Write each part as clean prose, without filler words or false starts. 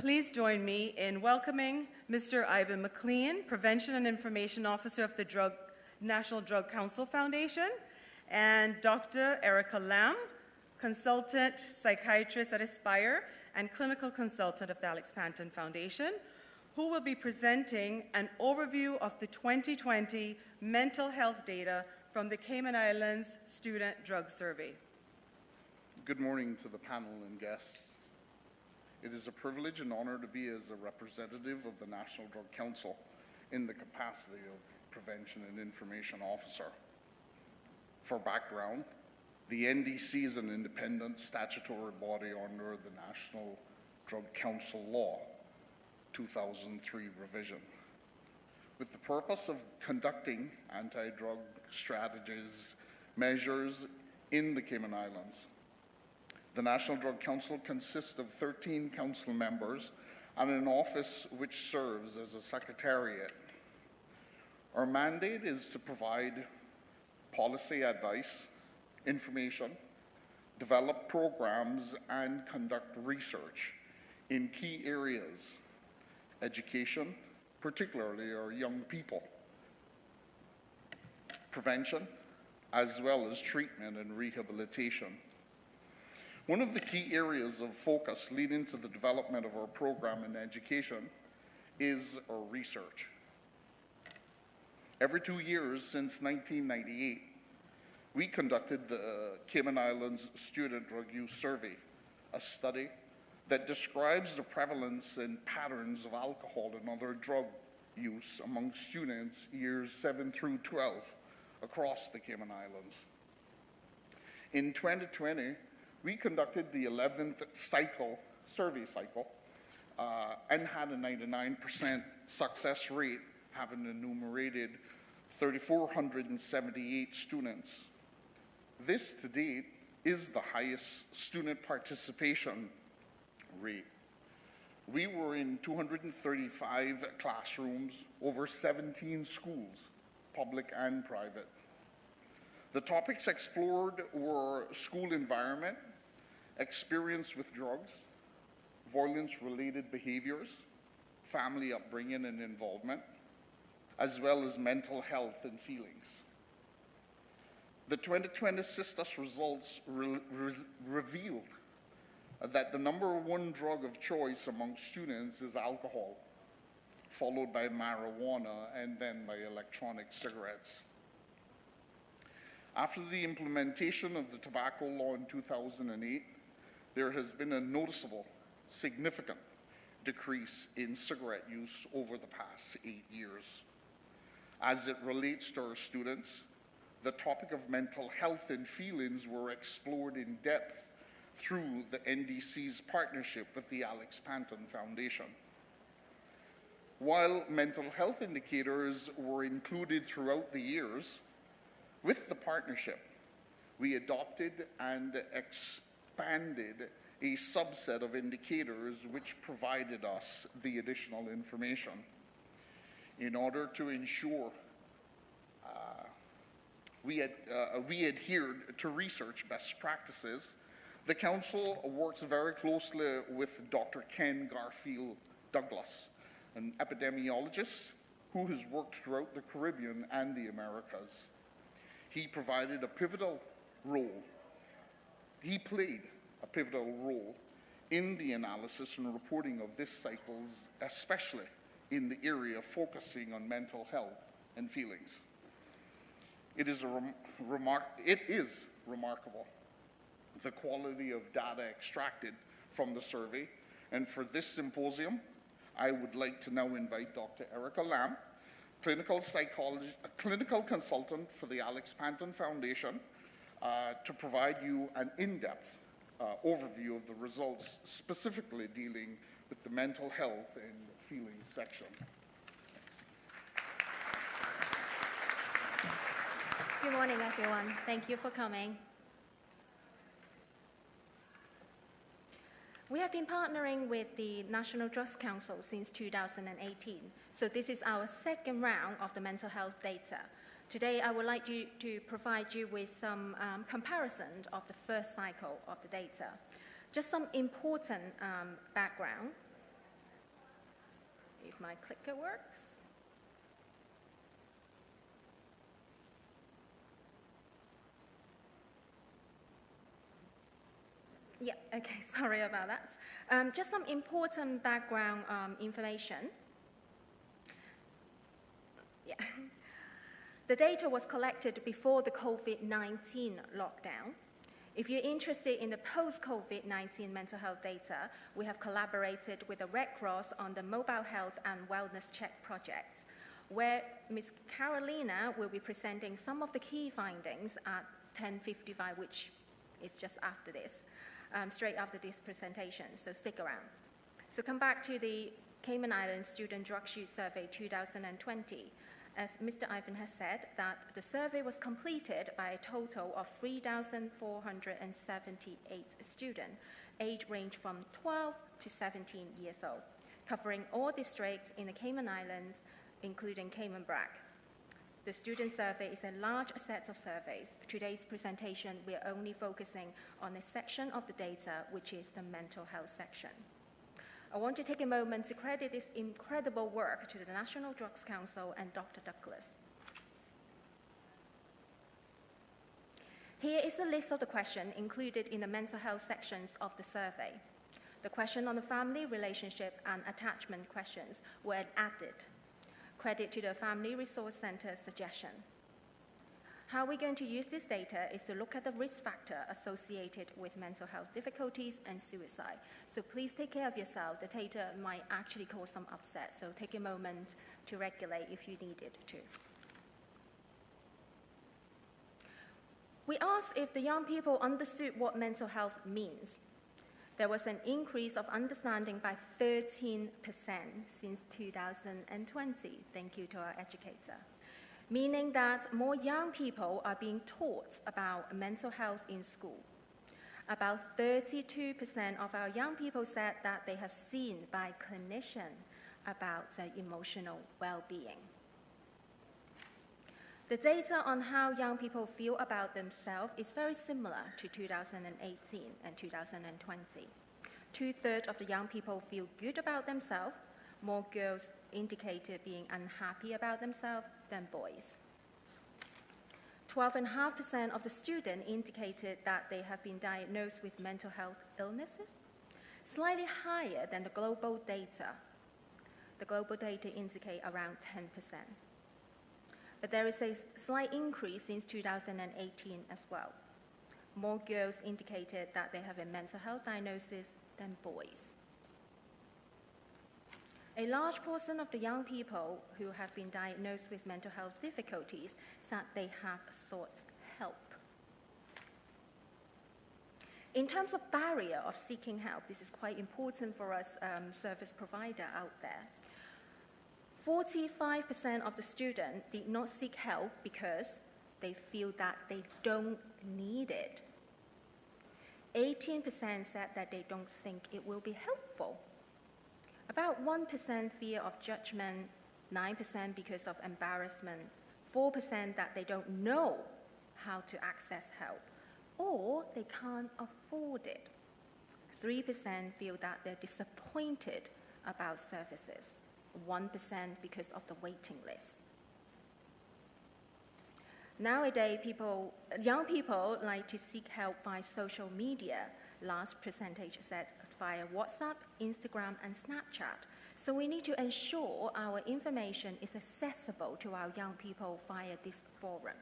Please join me in welcoming Mr. Ivan McLean, Prevention and Information Officer of the National Drug Council Foundation, and Dr. Erica Lam, Consultant Psychiatrist at Aspire and Clinical Consultant of the Alex Panton Foundation, who will be presenting an overview of the 2020 mental health data from the Cayman Islands Student Drug Survey. Good morning to the panel and guests. It is a privilege and honor to be as a representative of the National Drug Council in the capacity of Prevention and Information Officer. For background, the NDC is an independent statutory body under the National Drug Council Law, 2003 revision, with the purpose of conducting anti-drug strategies measures in the Cayman Islands. The National Drug Council consists of 13 council members and an office which serves as a secretariat. Our mandate is to provide policy advice, information, develop programs, and conduct research in key areas: education, particularly our young people, prevention, as well as treatment and rehabilitation. One of the key areas of focus leading to the development of our program in education is our research. Every 2 years since 1998, we conducted the Cayman Islands Student Drug Use Survey, a study that describes the prevalence and patterns of alcohol and other drug use among students years 7 through 12 across the Cayman Islands. In 2020, we conducted the 11th survey cycle, and had a 99% success rate, having enumerated 3,478 students. This, to date, is the highest student participation rate. We were in 235 classrooms, over 17 schools, public and private. The topics explored were school environment, experience with drugs, violence-related behaviors, family upbringing and involvement, as well as mental health and feelings. The 2020 CISTUS results revealed that the #1 drug of choice among students is alcohol, followed by marijuana, and then by electronic cigarettes. After the implementation of the tobacco law in 2008, there has been a noticeable, significant decrease in cigarette use over the past 8 years. As it relates to our students, the topic of mental health and feelings were explored in depth through the NDC's partnership with the Alex Panton Foundation. While mental health indicators were included throughout the years, with the partnership, we adopted and expanded a subset of indicators which provided us the additional information. In order to ensure we adhered to research best practices, the Council works very closely with Dr. Ken Garfield Douglas, an epidemiologist who has worked throughout the Caribbean and the Americas. He played a pivotal role in the analysis and reporting of this cycles, especially in the area focusing on mental health and feelings. It is remarkable the quality of data extracted from the survey, and for this symposium, I would like to now invite Dr. Erica Lam, clinical consultant for the Alex Panton Foundation, to provide you an in-depth overview of the results, specifically dealing with the mental health and feelings section. Good morning, everyone. Thank you for coming. We have been partnering with the National Drug Council since 2018, so this is our second round of the mental health data. Today, I would like to provide you with some comparison of the first cycle of the data. Just some important background. my clicker works. Yeah, okay, sorry about that. Just some important background information. Yeah. The data was collected before the COVID-19 lockdown. If you're interested in the post-COVID-19 mental health data, we have collaborated with the Red Cross on the Mobile Health and Wellness Check project, where Ms. Carolina will be presenting some of the key findings at 10:55, which is just after this, straight after this presentation, so stick around. So come back to the Cayman Islands Student Drug Use Survey 2020. As Mr. Ivan has said, that the survey was completed by a total of 3,478 students, age range from 12 to 17 years old, covering all districts in the Cayman Islands, including Cayman Brac. The student survey is a large set of surveys. Today's presentation, we are only focusing on a section of the data, which is the mental health section. I want to take a moment to credit this incredible work to the National Drugs Council and Dr. Douglas. Here is a list of the questions included in the mental health sections of the survey. The question on the family, relationship, and attachment questions were added. Credit to the Family Resource Center's suggestion. How we're going to use this data is to look at the risk factor associated with mental health difficulties and suicide. So please take care of yourself. The data might actually cause some upset, so take a moment to regulate if you need it to. We asked if the young people understood what mental health means. There was an increase of understanding by 13% since 2020. Thank you to our educator. Meaning that more young people are being taught about mental health in school. About 32% of our young people said that they have seen by clinicians about emotional well-being. The data on how young people feel about themselves is very similar to 2018 and 2020. 2/3 of the young people feel good about themselves. More girls indicated being unhappy about themselves than boys. 12.5% of the students indicated that they have been diagnosed with mental health illnesses, slightly higher than the global data. The global data indicate around 10%. But there is a slight increase since 2018 as well. More girls indicated that they have a mental health diagnosis than boys. A large portion of the young people who have been diagnosed with mental health difficulties said they have sought help. In terms of barrier of seeking help, this is quite important for us service provider out there. 45% of the students did not seek help because they feel that they don't need it. 18% said that they don't think it will be helpful. About 1% fear of judgment, 9% because of embarrassment, 4% that they don't know how to access help, or they can't afford it. 3% feel that they're disappointed about services, 1% because of the waiting list. Nowadays, young people like to seek help via social media. Last percentage said via WhatsApp, Instagram, and Snapchat. So we need to ensure our information is accessible to our young people via this forum.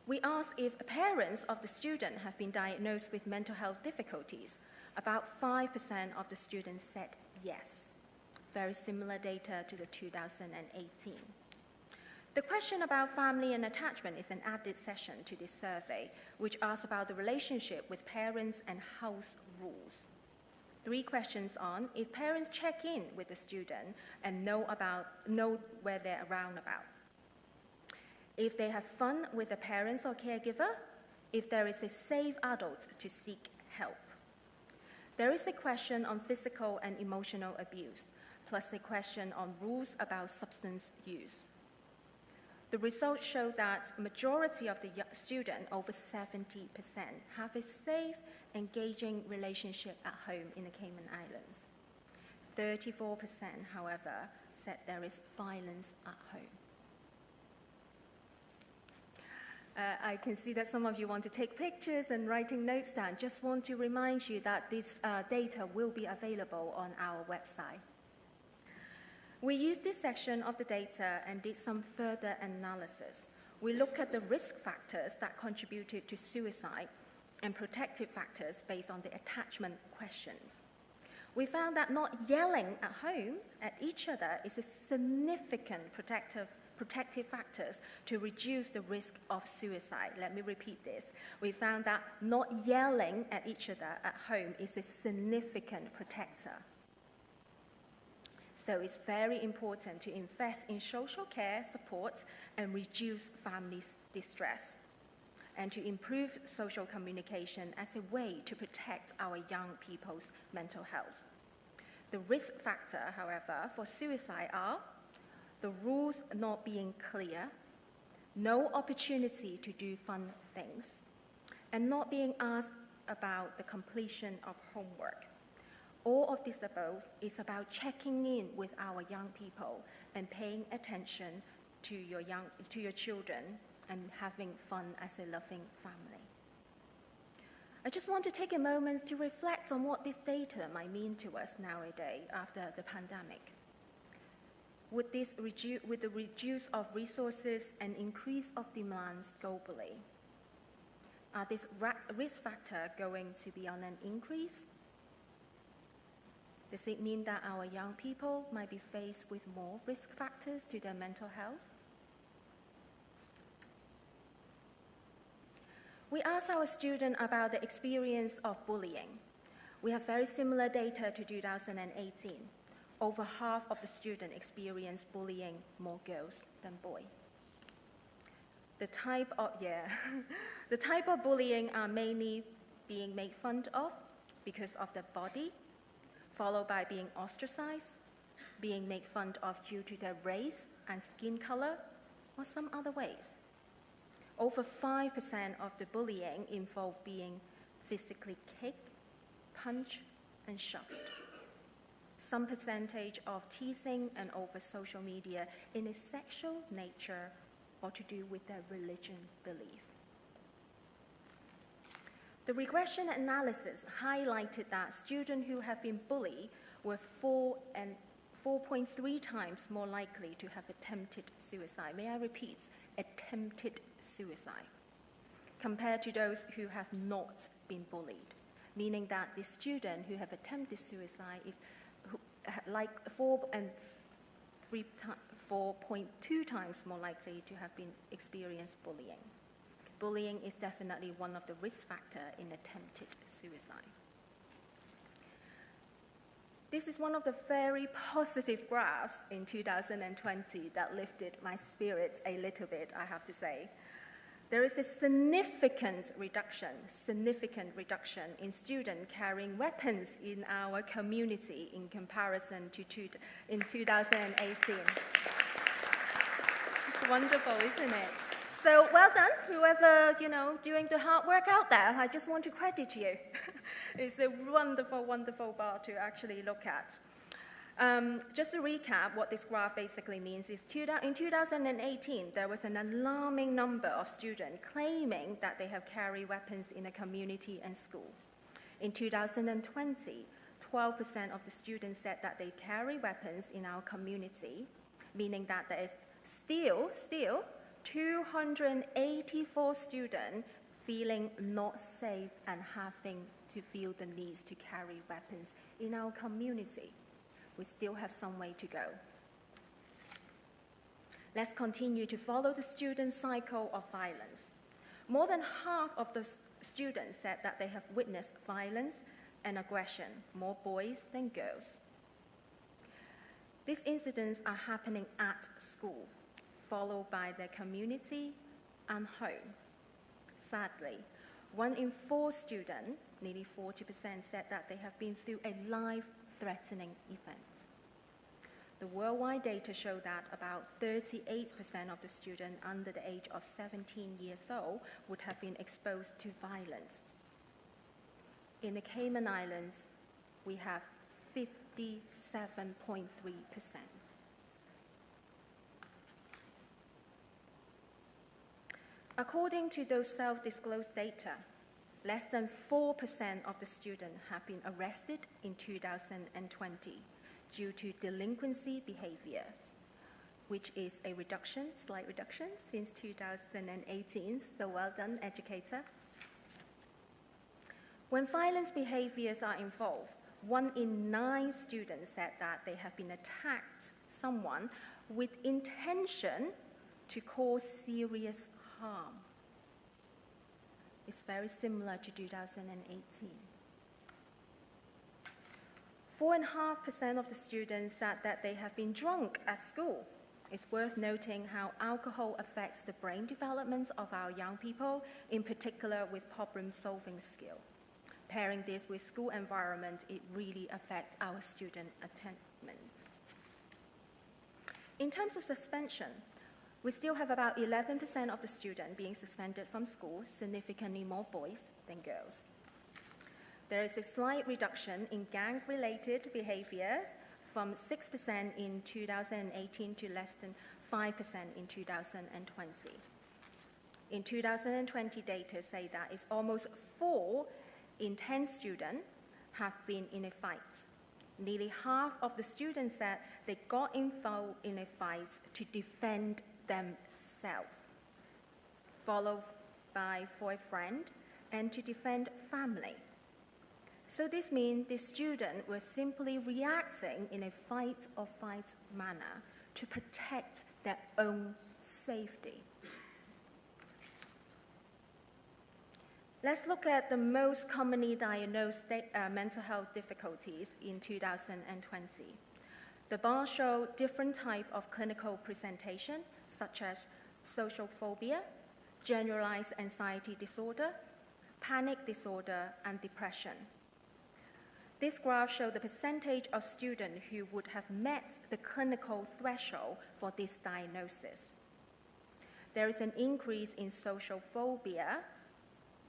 We asked if parents of the student have been diagnosed with mental health difficulties. About 5% of the students said yes. Very similar data to the 2018. The question about family and attachment is an added session to this survey, which asks about the relationship with parents and house rules. 3 questions on if parents check in with the student and know where they're around about. If they have fun with the parents or caregiver, if there is a safe adult to seek help. There is a question on physical and emotional abuse, plus a question on rules about substance use. The results show that majority of the students, over 70%, have a safe, engaging relationship at home in the Cayman Islands. 34%, however, said there is violence at home. I can see that some of you want to take pictures and writing notes down. Just want to remind you that this data will be available on our website. We used this section of the data and did some further analysis. We looked at the risk factors that contributed to suicide and protective factors based on the attachment questions. We found that not yelling at home at each other is a significant protective factors to reduce the risk of suicide. Let me repeat this. We found that not yelling at each other at home is a significant protector. So it's very important to invest in social care support and reduce family distress, and to improve social communication as a way to protect our young people's mental health. The risk factor, however, for suicide are the rules not being clear, no opportunity to do fun things, and not being asked about the completion of homework. All of this above is about checking in with our young people and paying attention to your children and having fun as a loving family. I just want to take a moment to reflect on what this data might mean to us nowadays after the pandemic. With the reduce of resources and increase of demands globally, are this risk factor going to be on an increase? Does it mean that our young people might be faced with more risk factors to their mental health? We asked our students about the experience of bullying. We have very similar data to 2018. Over half of the students experienced bullying, more girls than boys. The type of bullying are mainly being made fun of because of their body, followed by being ostracized, being made fun of due to their race and skin color, or some other ways. Over 5% of the bullying involved being physically kicked, punched, and shoved. Some percentage of teasing and over social media in a sexual nature or to do with their religion belief. The regression analysis highlighted that students who have been bullied were 4.3 times more likely to have attempted suicide. May I repeat? Attempted suicide, compared to those who have not been bullied, meaning that the student who have attempted suicide is like 4.2 times more likely to have been experienced bullying. Bullying is definitely one of the risk factors in attempted suicide. This is one of the very positive graphs in 2020 that lifted my spirits a little bit, I have to say. There is a significant reduction in students carrying weapons in our community in comparison to in 2018. It's wonderful, isn't it? So well done, whoever, doing the hard work out there. I just want to credit you. It's a wonderful, wonderful bar to actually look at. Just to recap, what this graph basically means is in 2018, there was an alarming number of students claiming that they have carried weapons in a community and school. In 2020, 12% of the students said that they carry weapons in our community, meaning that there is still 284 students feeling not safe and having to feel the need to carry weapons in our community. We still have some way to go. Let's continue to follow the student cycle of violence. More than half of the students said that they have witnessed violence and aggression, more boys than girls. These incidents are happening at school, followed by their community and home. Sadly, 1 in 4 students, nearly 40%, said that they have been through a life-threatening event. The worldwide data show that about 38% of the students under the age of 17 years old would have been exposed to violence. In the Cayman Islands, we have 57.3%. According to those self-disclosed data, less than 4% of the students have been arrested in 2020 due to delinquency behaviors, which is a reduction, slight reduction, since 2018, so well done, educator. When violence behaviors are involved, 1 in 9 students said that they have been attacked someone with intention to cause serious harm. It's very similar to 2018. 4.5% of the students said that they have been drunk at school. It's worth noting how alcohol affects the brain development of our young people, in particular with problem-solving skill. Pairing this with school environment, it really affects our student attainment. In terms of suspension, we still have about 11% of the students being suspended from school, significantly more boys than girls. There is a slight reduction in gang-related behaviors from 6% in 2018 to less than 5% in 2020. In 2020, data say that it's almost 4 in 10 students have been in a fight. Nearly half of the students said they got involved in a fight to defend themselves, followed by for a friend and to defend family. So this means the student was simply reacting in a fight or flight manner to protect their own safety. Let's look at the most commonly diagnosed mental health difficulties in 2020. The bar show different types of clinical presentation, such as social phobia, generalized anxiety disorder, panic disorder, and depression. This graph shows the percentage of students who would have met the clinical threshold for this diagnosis. There is an increase in social phobia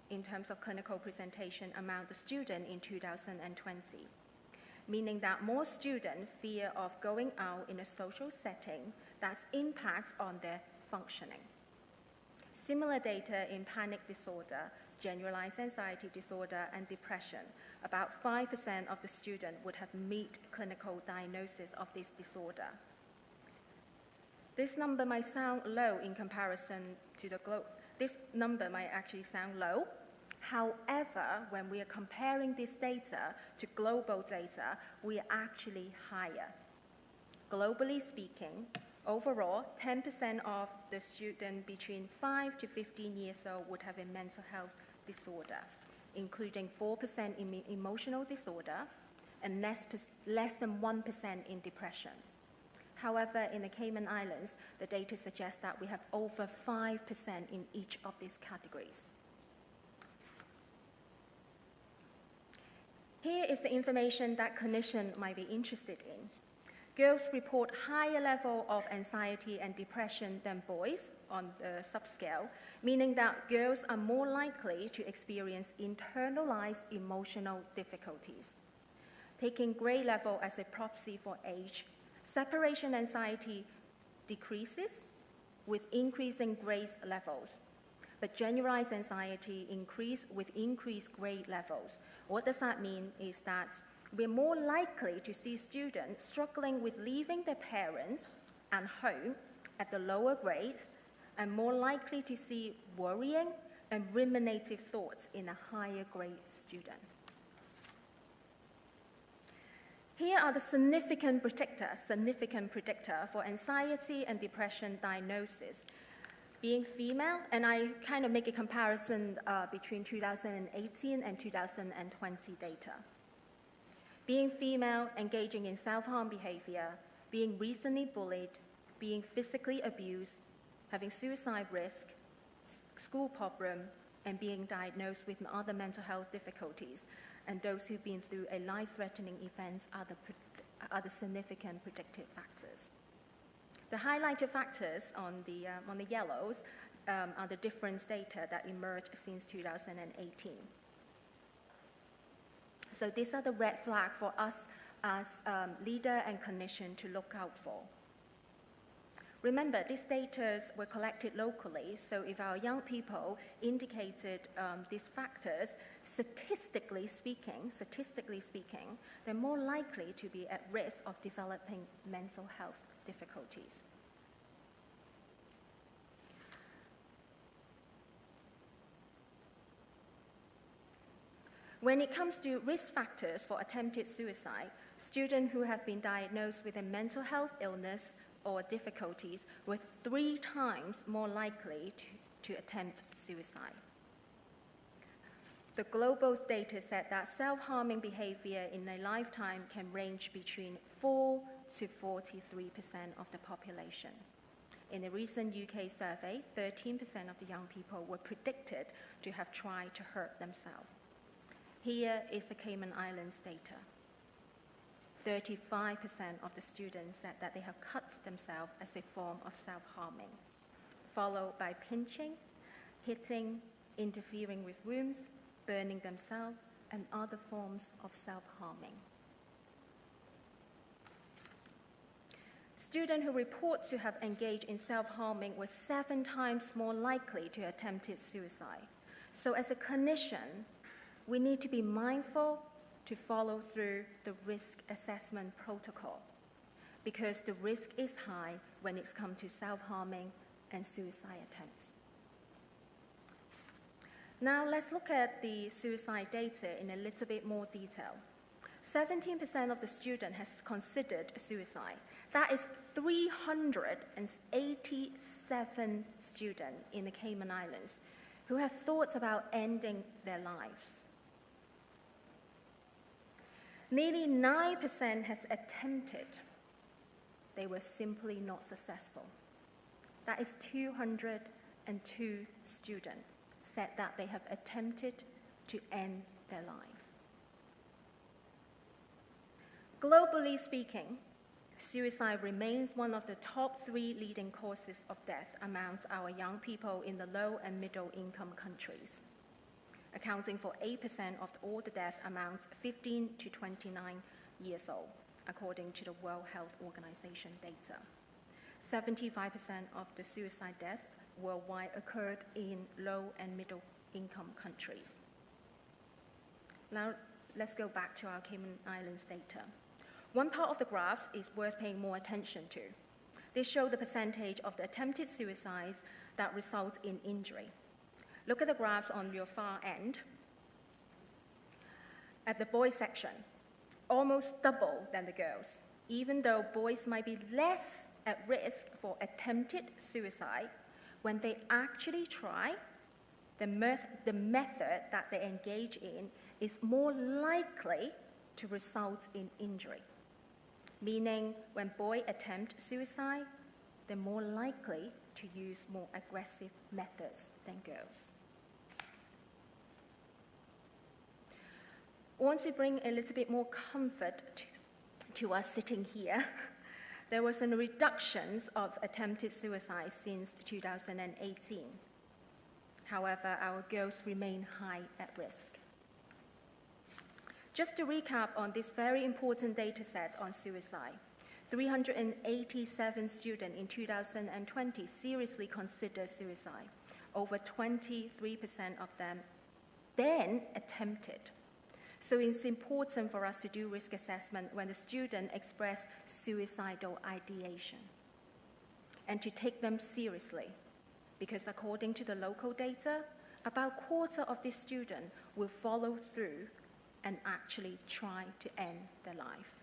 in terms of clinical presentation among the students in 2020, meaning that more students fear of going out in a social setting that impacts on their functioning. Similar data in panic disorder, generalized anxiety disorder, and depression. About 5% of the students would have met clinical diagnosis of this disorder. This number might sound low in comparison to the globe. This number might actually sound low. However, when we are comparing this data to global data, we are actually higher. Globally speaking, overall, 10% of the students between 5 to 15 years old would have a mental health disorder, including 4% in emotional disorder and less than 1% in depression. However, in the Cayman Islands, the data suggests that we have over 5% in each of these categories. Here is the information that clinicians might be interested in. Girls report higher level of anxiety and depression than boys on the subscale, meaning that girls are more likely to experience internalized emotional difficulties. Taking grade level as a proxy for age, separation anxiety decreases with increasing grade levels, but generalized anxiety increases with increased grade levels. What does that mean is that we're more likely to see students struggling with leaving their parents and home at the lower grades, and more likely to see worrying and ruminative thoughts in a higher grade student. Here are the significant predictor for anxiety and depression diagnosis. Being female, and I kind of make a comparison between 2018 and 2020 data. Being female, engaging in self-harm behavior, being recently bullied, being physically abused, having suicide risk, school problem, and being diagnosed with other mental health difficulties, and those who've been through a life-threatening event are the significant predictive factors. The highlighted factors on the yellows are the difference data that emerged since 2018. So these are the red flags for us as leader and clinician to look out for. Remember, these data were collected locally, so if our young people indicated these factors, statistically speaking, they're more likely to be at risk of developing mental health difficulties. When it comes to risk factors for attempted suicide, students who have been diagnosed with a mental health illness or difficulties were 3 times more likely to attempt suicide. The global data said that self-harming behavior in a lifetime can range between 4 to 43% of the population. In a recent UK survey, 13% of the young people were predicted to have tried to hurt themselves. Here is the Cayman Islands data. 35% of the students said that they have cut themselves as a form of self-harming, followed by pinching, hitting, interfering with wounds, burning themselves, and other forms of self-harming. Students who report to have engaged in self-harming were 7 times more likely to attempt suicide. So as a clinician, we need to be mindful to follow through the risk assessment protocol because the risk is high when it's come to self-harming and suicide attempts. Now let's look at the suicide data in a little bit more detail. 17% of the students has considered suicide. That is 387 students in the Cayman Islands who have thought about ending their lives. Nearly 9% has attempted. They were simply not successful. That is 202 students said that they have attempted to end their life. Globally speaking, suicide remains one of the top 3 leading causes of death amongst our young people in the low and middle income countries, accounting for 8% of all the deaths amongst 15 to 29 years old, according to the World Health Organization data. 75% of the suicide deaths worldwide occurred in low and middle income countries. Now, let's go back to our Cayman Islands data. One part of the graphs is worth paying more attention to. They show the percentage of the attempted suicides that result in injury. Look at the graphs on your far end. At the boys section, almost double than the girls. Even though boys might be less at risk for attempted suicide, when they actually try, the method that they engage in is more likely to result in injury. Meaning, when boys attempt suicide, they're more likely to use more aggressive methods than girls. I want to bring a little bit more comfort to us sitting here. There was a reduction of attempted suicide since 2018. However, our girls remain high at risk. Just to recap on this very important data set on suicide, 387 students in 2020 seriously considered suicide. Over 23% of them then attempted. So it's important for us to do risk assessment when the student express suicidal ideation and to take them seriously, because according to the local data, about a quarter of these students will follow through and actually try to end their life.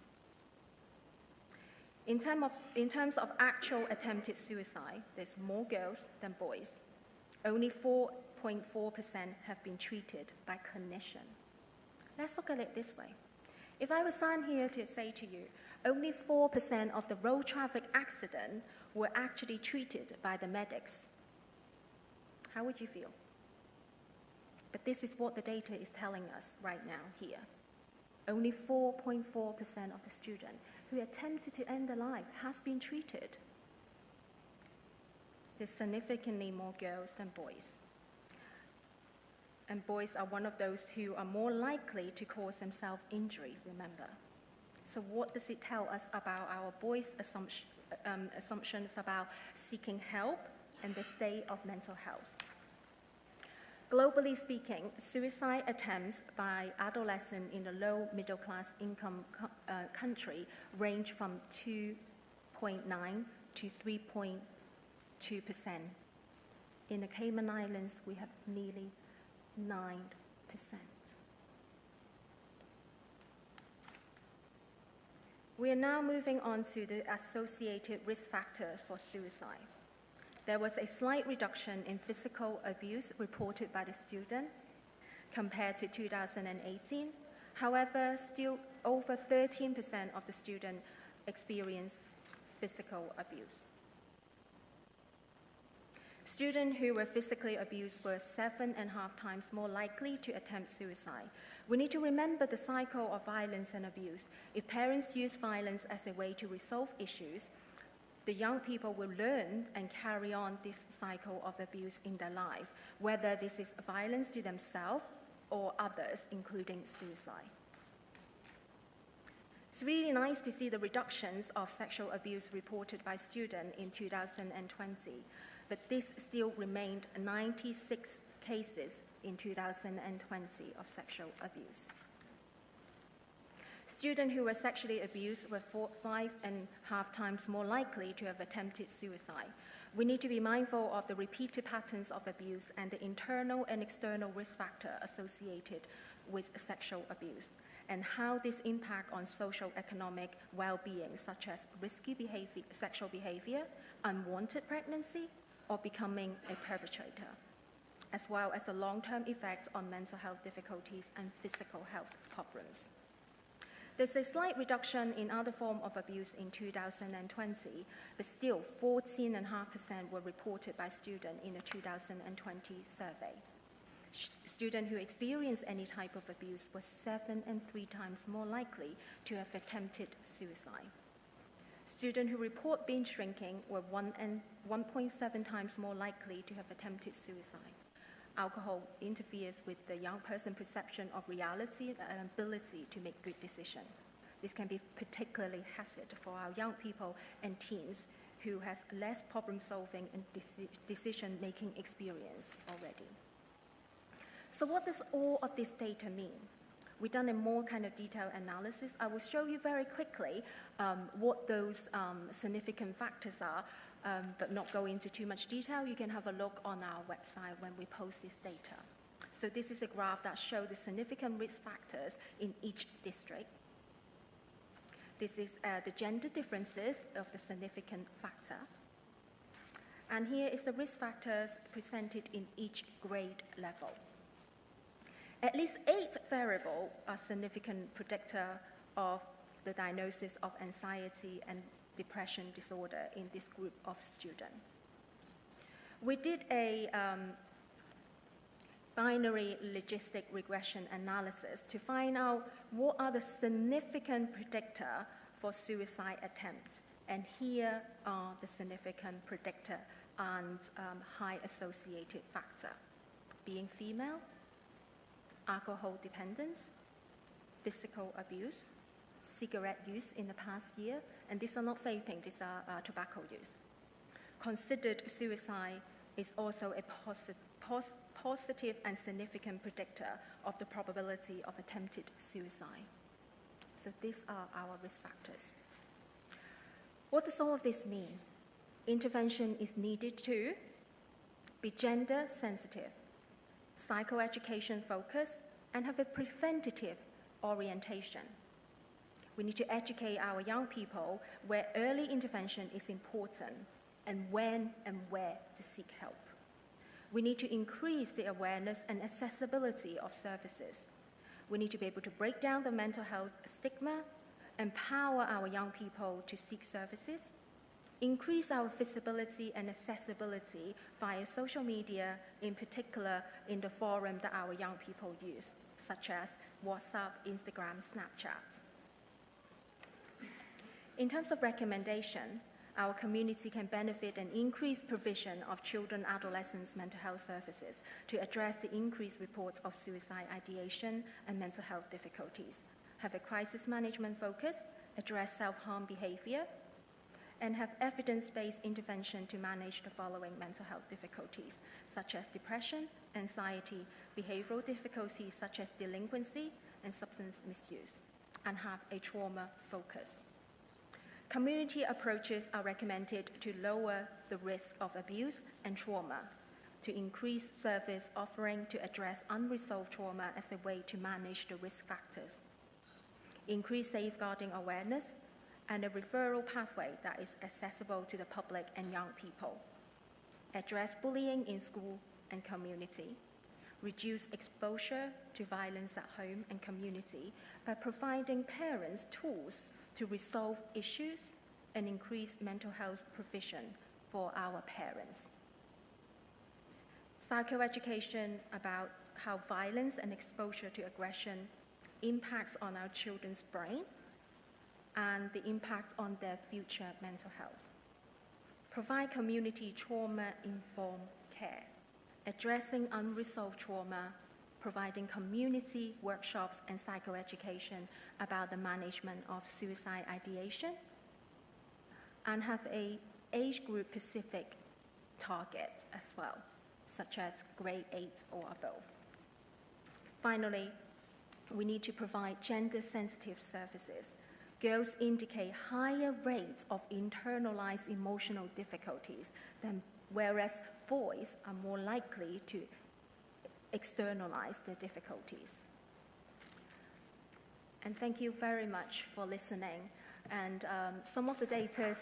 In terms of actual attempted suicide, there's more girls than boys. Only 4.4% have been treated by clinicians. Let's look at it this way. If I was stand here to say to you, only 4% of the road traffic accidents were actually treated by the medics, how would you feel? But this is what the data is telling us right now here. Only 4.4% of the students who attempted to end their life has been treated. There's significantly more girls than boys. And boys are one of those who are more likely to cause themselves injury, remember. So what does it tell us about our boys' assumptions about seeking help and the state of mental health? Globally speaking, suicide attempts by adolescents in the low middle class income country range from 2.9 to 3.2%. In the Cayman Islands, we have nearly 9%. We are now moving on to the associated risk factors for suicide. There was a slight reduction in physical abuse reported by the student compared to 2018. However, still over 13% of the students experienced physical abuse. Students who were physically abused were 7.5 times more likely to attempt suicide. We need to remember the cycle of violence and abuse. If parents use violence as a way to resolve issues, the young people will learn and carry on this cycle of abuse in their life, whether this is violence to themselves or others, including suicide. It's really nice to see the reductions of sexual abuse reported by students in 2020, but this still remained 96 cases in 2020 of sexual abuse. Students who were sexually abused were 5.5 times more likely to have attempted suicide. We need to be mindful of the repeated patterns of abuse and the internal and external risk factor associated with sexual abuse, and how this impact on social economic well-being, such as risky sexual behavior, unwanted pregnancy, or becoming a perpetrator, as well as the long-term effects on mental health difficulties and physical health problems. There's a slight reduction in other forms of abuse in 2020, but still 14.5% were reported by students in the 2020 survey. Students who experienced any type of abuse were 7 and 3 times more likely to have attempted suicide. Students who report binge drinking were 1.7 times more likely to have attempted suicide. Alcohol interferes with the young person's perception of reality and ability to make good decisions. This can be particularly hazardous for our young people and teens who has less problem-solving and decision-making experience already. So what does all of this data mean? We've done a more kind of detailed analysis. I will show you very quickly what those significant factors are, but not go into too much detail. You can have a look on our website when we post this data. So this is a graph that shows the significant risk factors in each district. This is the gender differences of the significant factor. And here is the risk factors presented in each grade level. At least 8 variables are significant predictor of the diagnosis of anxiety and depression disorder in this group of students. We did a binary logistic regression analysis to find out what are the significant predictor for suicide attempts. And here are the significant predictor and high associated factor: being female, alcohol dependence, physical abuse, cigarette use in the past year, and these are not vaping, these are tobacco use. Considered suicide is also a positive and significant predictor of the probability of attempted suicide. So these are our risk factors. What does all of this mean? Intervention is needed to be gender sensitive, psychoeducation focused, and have a preventative orientation. We need to educate our young people where early intervention is important and when and where to seek help. We need to increase the awareness and accessibility of services. We need to be able to break down the mental health stigma, empower our young people to seek services, increase our visibility and accessibility via social media, in particular in the forum that our young people use, such as WhatsApp, Instagram, Snapchat. In terms of recommendation, our community can benefit an increased provision of children and adolescents' mental health services to address the increased reports of suicide ideation and mental health difficulties, have a crisis management focus, address self-harm behavior, and have evidence-based intervention to manage the following mental health difficulties, such as depression, anxiety, behavioral difficulties such as delinquency and substance misuse, and have a trauma focus. Community approaches are recommended to lower the risk of abuse and trauma, to increase service offering to address unresolved trauma as a way to manage the risk factors, increase safeguarding awareness, and a referral pathway that is accessible to the public and young people, address bullying in school and community, reduce exposure to violence at home and community by providing parents tools to resolve issues and increase mental health provision for our parents. Psychoeducation about how violence and exposure to aggression impacts on our children's brain and the impact on their future mental health. Provide community trauma-informed care, addressing unresolved trauma, providing community workshops and psychoeducation about the management of suicide ideation, and have a age group specific target as well, such as grade 8 or above. Finally, we need to provide gender-sensitive services. Girls indicate higher rates of internalized emotional difficulties whereas boys are more likely to externalize their difficulties. And thank you very much for listening. And some of the data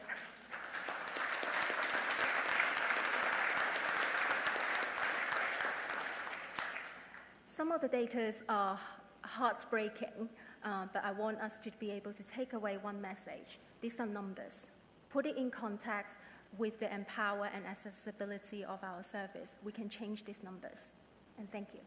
are heartbreaking, but I want us to be able to take away one message. These are numbers. Put it in context with the empower and accessibility of our service. We can change these numbers. And thank you.